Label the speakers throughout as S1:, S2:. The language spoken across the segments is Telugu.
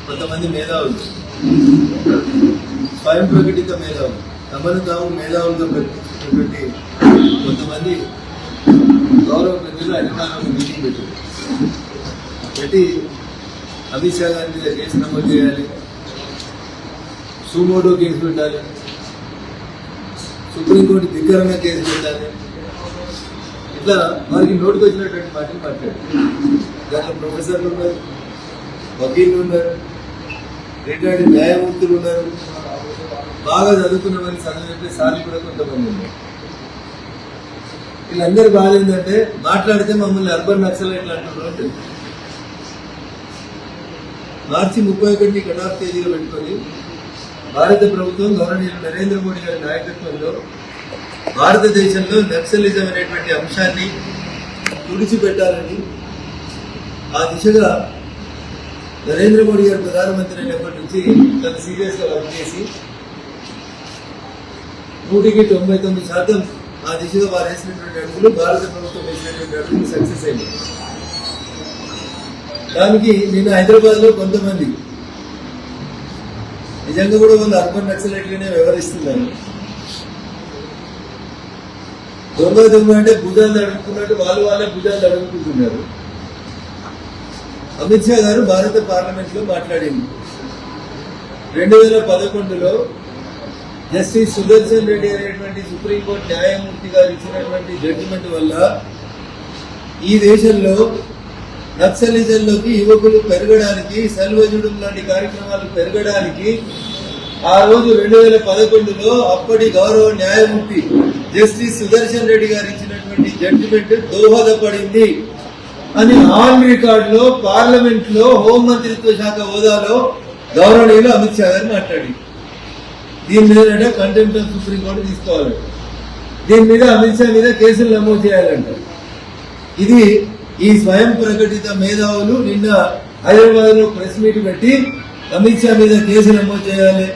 S1: కొంతమంది మేధావులు, స్వయం ప్రకటిత మేధావులు, తమను తాము మేధావులుగా ప్రకటించినటువంటి కొంతమంది గౌరవ ప్రజలు అధికారులను మీటింగ్ పెట్టి అమిత్ షా గారి మీద కేసు నమోదు చేయాలి, సుమోటో కేసు పెట్టాలి, సుప్రీంకోర్టు ధిక్కరణ కేసు పెట్టాలి, ఇట్లా వారికి నోటికి వచ్చినటువంటి మాటలు మాట్లాడారు. దాంట్లో ప్రొఫెసర్లు ఉన్నారు, వకీళ్ళు ఉన్నారు, రిటైర్డ్ న్యాయమూర్తులు ఉన్నారు, బాగా చదువుకున్న వారికి చదువు చెప్పే సార్లు కూడా కొంతమంది ఉన్నారు. వీళ్ళందరూ బాధ ఏంటంటే మాట్లాడితే మమ్మల్ని అర్బన్ నక్సలైట్లు అంటున్నారు. మార్చి 31 కటాఫ్ తేదీలో పెట్టుకొని భారత ప్రభుత్వం గవర్నర్ నరేంద్ర మోడీ గారి నాయకత్వంలో భారతదేశంలో నక్సలిజం అనేటువంటి అంశాన్ని తుడిచిపెట్టాలని ఆ దిశగా నరేంద్ర మోడీ గారు ప్రధానమంత్రి అయినప్పటి నుంచి చాలా సీరియస్గా వర్క్ చేసి 100% ఆ దిశగా వారు వేసినటువంటి అడుగులు, భారత ప్రభుత్వం వేసినటువంటి అడుగులు సక్సెస్ అయింది. దానికి నిన్న హైదరాబాద్ లో కొంతమంది నిజంగా కూడా వాళ్ళు అర్బన్ నక్సలైట్గానే వ్యవహరిస్తున్నారు. దొంగ అంటే భుజాలు అడుగుతున్నట్టు వాళ్ళే భుజాలు అడుగుతుంటున్నారు. అమిత్ షా గారు భారత పార్లమెంట్ లో మాట్లాడింది. 2011లో జస్టిస్ సుదర్శన్ రెడ్డి అనేటువంటి సుప్రీంకోర్టు న్యాయమూర్తి గారు ఇచ్చినటువంటి జడ్జిమెంట్ వల్ల ఈ దేశంలో నక్సలిజంలోకి యువకులు పెరగడానికి, సెల్వజుడం లాంటి కార్యక్రమాలు పెరగడానికి ఆ రోజు 2011లో అప్పటి గౌరవ న్యాయమూర్తి జస్టిస్ సుదర్శన్ రెడ్డి గారు ఇచ్చినటువంటి జడ్జిమెంట్ దోహదపడింది అని ఆన్ రికార్డ్ లో పార్లమెంట్ లో హోంమంత్రిత్వ శాఖ హోదాలో గౌరవనీయులు అమిత్ షా గారు మాట్లాడి దీని మీద కంటెంప్ట్ ఆఫ్ సుప్రీంకోర్టు తీసుకోవాలంట, దీని మీద అమిత్ షా మీద కేసులు నమోదు చేయాలంట. ఇది ఈ స్వయం ప్రకటిత మేధావులు నిన్న హైదరాబాద్ లో ప్రెస్ మీట్ పెట్టి అమిత్ షా మీద కేసు నమోదు చేయాలి,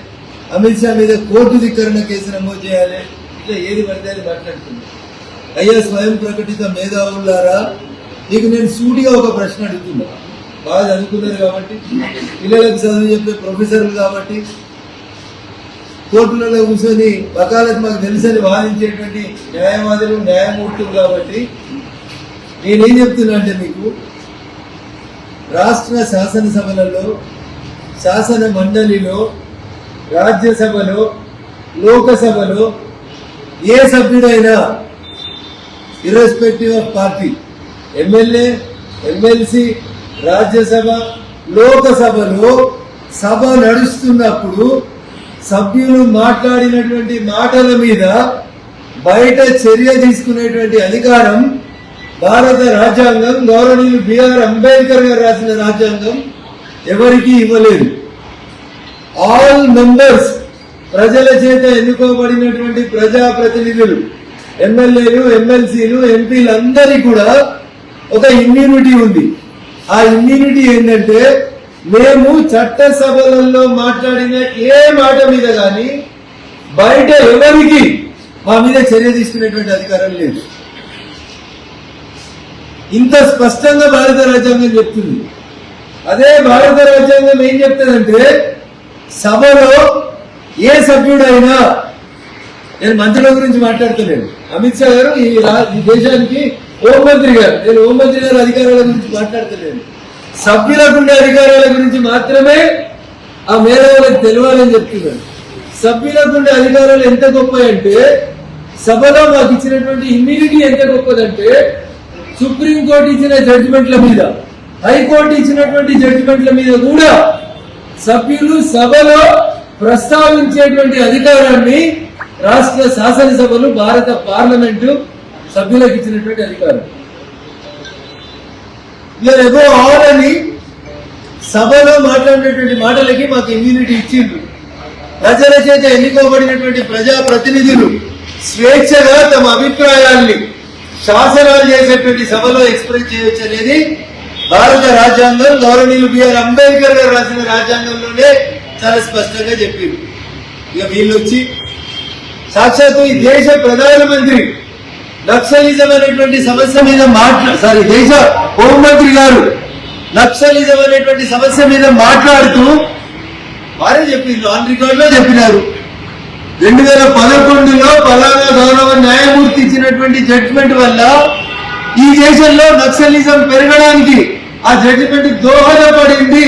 S1: అమిత్ షా మీద కోర్టు ధిక్కరణ కేసు నమోదు చేయాలి, ఇట్లా ఏది పడితే అది మాట్లాడుతుంది. అయ్యా స్వయం ప్రకటిత మేధావులారా, నీకు నేను సూటిగా ఒక ప్రశ్న అడుగుతున్నా. బాగా చదువుకున్నారు కాబట్టి, పిల్లలకు చదువు చెప్పే ప్రొఫెసర్లు కాబట్టి, కోర్టులలో కూర్చొని వకాలత్ మాకు తెలుసని వాదించేటువంటి న్యాయవాదులు, న్యాయమూర్తులు కాబట్టి నేనేం చెప్తున్నా అంటే మీకు రాష్ట్ర శాసనసభలలో, శాసన మండలిలో, రాజ్యసభలో, లోకసభలో ఏ సభ్యుడైనా irrespective of party, MLA, MLC, Rajya Sabha, లోకసభలో సభ నడుస్తున్నప్పుడు సభ్యులు మాట్లాడినటువంటి మాటల మీద బయట చర్య తీసుకునేటువంటి అధికారం భారత రాజ్యాంగం, గౌరవనీయులు బిఆర్ అంబేద్కర్ గారు రాసిన రాజ్యాంగం ఎవరికి ఇవ్వలేదు. ఆల్ మెంబర్స్, ప్రజల చేత ఎన్నుకోబడినటువంటి ప్రజాప్రతినిధులు, ఎమ్మెల్యేలు, ఎమ్మెల్సీలు, ఎంపీలు అందరికీ కూడా ఒక ఇమ్యూనిటీ ఉంది. ఆ ఇమ్యూనిటీ ఏంటంటే మేము చట్టసభలలో మాట్లాడిన ఏ మాట మీద కానీ బయట ఎవరికి మా మీద చర్య తీసుకునేటువంటి అధికారం లేదు. ఇంత స్పష్టంగా భారత రాజ్యాంగం చెప్తుంది. అదే భారత రాజ్యాంగం ఏం చెప్తుందంటే సభలో ఏ సభ్యుడైనా, నేను మంత్రుల గురించి మాట్లాడతలేను, అమిత్ షా గారు ఈ దేశానికి హోంమంత్రి గారు, నేను హోంమంత్రి గారు అధికారాల గురించి మాట్లాడతలేను, సభ్యులకు ఉండే అధికారాల గురించి మాత్రమే ఆ మేధావులకు తెలియాలని చెప్తున్నాను. సభ్యులకు ఉండే అధికారాలు ఎంత గొప్పయంటే, సభలో మాకు ఇచ్చినటువంటి ఇమ్యూనిటీ ఎంత గొప్పదంటే, సుప్రీంకోర్టు ఇచ్చిన జడ్జిమెంట్ల మీద, హైకోర్టు ఇచ్చినటువంటి జడ్జిమెంట్ల మీద కూడా సభ్యులు సభలో ప్రస్తావించేటువంటి అధికారాన్ని రాష్ట్ర శాసనసభలు, భారత పార్లమెంటు సభ్యులకు ఇచ్చినటువంటి అధికారం. అని సభలో మాట్లాడినటువంటి మాటలకి మాకు ఇమ్యూనిటీ ఇచ్చిండ్రు. ప్రజల చేత ఎన్నుకోబడినటువంటి ప్రజాప్రతినిధులు స్వేచ్ఛగా తమ అభిప్రాయాల్ని శాసనాలు చేసేటువంటి సభలో ఎక్స్ప్రెస్ చేయవచ్చు అనేది భారత రాజ్యాంగం, గౌరవనీయులు బిఆర్ అంబేద్కర్ గారు రాసిన రాజ్యాంగంలోనే చాలా స్పష్టంగా చెప్పింది. ఇక వీళ్ళు వచ్చి సాక్షాత్తు ఈ దేశ ప్రధానమంత్రి నక్సలిజం అనేటువంటి సమస్య మీద దేశ హోంమంత్రి గారు నక్సలిజం అనేటువంటి సమస్య మీద మాట్లాడుతూ వారే చెప్పింది, ఆన్ రికార్డ్ లో చెప్పినారు. 2011లో పలానా గౌరవ న్యాయమూర్తి ఇచ్చినటువంటి జడ్జిమెంట్ వల్ల ఈ దేశంలో నక్సలిజం పెరగడానికి ఆ జడ్జిమెంట్ దోహదపడింది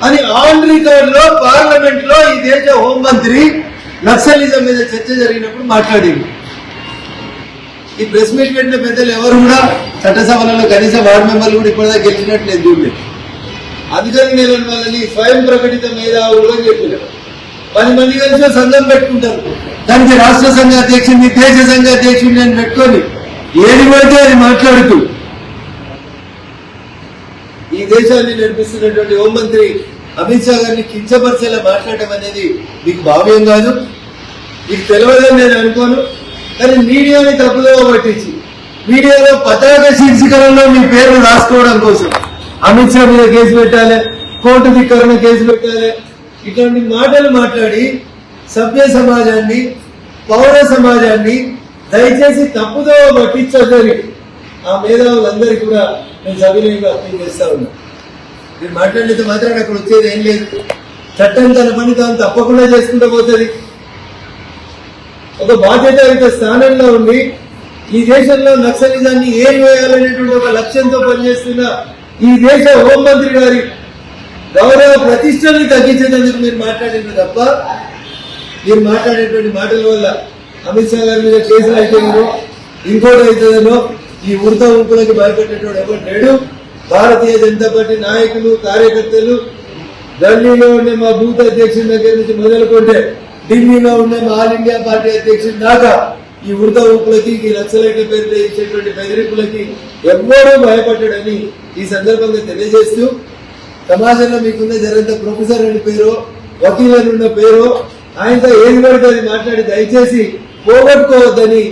S1: అని ఆన్ రికార్డ్ లో పార్లమెంట్ లో ఈ దేశ హోంమంత్రి నక్సలిజం మీద చర్చ జరిగినప్పుడు మాట్లాడింది. ఈ ప్రెస్ మీట్ పెట్టిన పెద్దలు ఎవరు కూడా చట్టసభలలో కనీసం వార్డు మెంబర్లు కూడా ఇప్పటిదాకా గెలిచినట్టు నేను చూడలేదు. అధికారి నేను వాళ్ళని స్వయం ప్రకటిత మేధావులు అని చెప్పినారు. 10 మంది కలిసి సంఘం పెట్టుకుంటారు, దానికి రాష్ట్ర సంఘ అధ్యక్షుడిని దేశ సంఘ అధ్యక్షుడిని అని పెట్టుకొని ఏది పడితే అది మాట్లాడుతూ ఈ దేశాన్ని నడిపిస్తున్నటువంటి హోంమంత్రి అమిత్ షా గారిని కించపరిచేలా మాట్లాడటం అనేది మీకు భావ్యం కాదు. మీకు తెలియదని నేను అనుకోను. కానీ మీడియాని తప్పుదో పట్టించి మీడియాలో పతాక శీర్షికలలో మీ పేరు రాసుకోవడం కోసం అమిత్ షా మీద కేసు పెట్టాలి, కోర్టు ధిక్కరణ కేసు పెట్టాలి, ఇట్లాంటి మాటలు మాట్లాడి సభ్య సమాజాన్ని, పౌర సమాజాన్ని దయచేసి తప్పుదో పట్టించొద్దని ఆ మేధావులందరికీ కూడా నేను సవినయంగా అప్పీల్ చేస్తా ఉన్నా. మీరు మాట్లాడితే మాత్రం అక్కడ వచ్చేది ఏం లేదు. చట్టం తన పని తాను తప్పకుండా చేసుకుంటూ పోతుంది. ఒక బాధ్యతాయుత స్థానంలో ఉండి ఈ దేశంలో నక్సలిజాన్ని ఏరివేయాలనేటువంటి ఒక లక్ష్యంతో పనిచేస్తున్న ఈ దేశ హోంమంత్రి గారి గౌరవ ప్రతిష్టని తగ్గించేందుకు మీరు మాట్లాడిన తప్ప మీరు మాట్లాడేటువంటి మాటల వల్ల అమిత్ షా గారి మీద కేసులు అయితేనో ఇంకోటి అవుతుందనో ఈ ఉడత ఊపులకి భయపెట్టేటోడు ఎవరు లేడు. భారతీయ జనతా పార్టీ నాయకులు, కార్యకర్తలు, ఢిల్లీలో ఉండే మా బూత్ అధ్యక్షుడి దగ్గర నుంచి మొదలుకుంటే ఢిల్లీలో ఉండే మా ఆల్ ఇండియా పార్టీ అధ్యక్షుడి దాకా ఈ ఉడత ఊపులకి, ఈ నక్సలైట్ల పేరుతో ఇచ్చేటువంటి బెదిరింపులకి ఎవ్వరూ భయపడ్డాడని ఈ సందర్భంగా తెలియజేస్తూ, సమాజంలో మీకున్న జరంత ప్రొఫెసర్ అని పేరు, వకీల్ అని ఉన్న పేరు, ఆయనతో ఏది పడితే అది మాట్లాడి దయచేసి పోగొట్టుకోవద్దని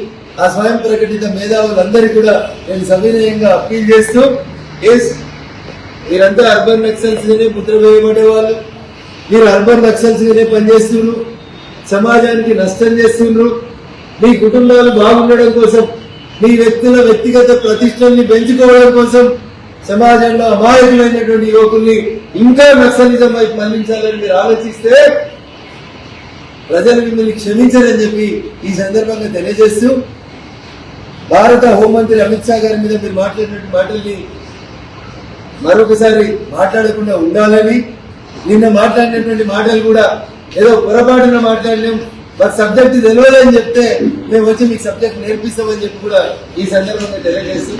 S1: ఆ స్వయం ప్రకటిత మేధావులందరికీ కూడా నేను సవినయంగా అప్పీల్ చేస్తూ, మీరంతా అర్బన్ నక్సల్స్ గానే ముద్ర వేయబడే వాళ్ళు, మీరు అర్బన్ నక్సల్స్ గానే పనిచేస్తున్నారు, సమాజానికి నష్టం చేస్తున్నారు, మీ కుటుంబాలు బాగుండడం కోసం, మీ వ్యక్తుల వ్యక్తిగత ప్రతిష్టల్ని పెంచుకోవడం కోసం సమాజంలో అమాయకులైనటువంటి యువకుల్ని ఇంకా నక్సలిజం వైపు మళ్లించాలని మీరు ఆలోచిస్తే ప్రజలు మిమ్మల్ని క్షమించారని చెప్పి ఈ సందర్భంగా తెలియజేస్తూ, భారత హోంమంత్రి అమిత్ షా గారి మీద మీరు మాట్లాడినటువంటి మాటల్ని మరొకసారి మాట్లాడకుండా ఉండాలని, నిన్న మాట్లాడినటువంటి మాటలు కూడా ఏదో పొరపాటున మాట్లాడినాం, మాకు సబ్జెక్ట్ తెలియదని చెప్తే మేము వచ్చి మీకు సబ్జెక్ట్ నేర్పిస్తామని చెప్పి కూడా ఈ సందర్భంగా తెలియజేస్తూ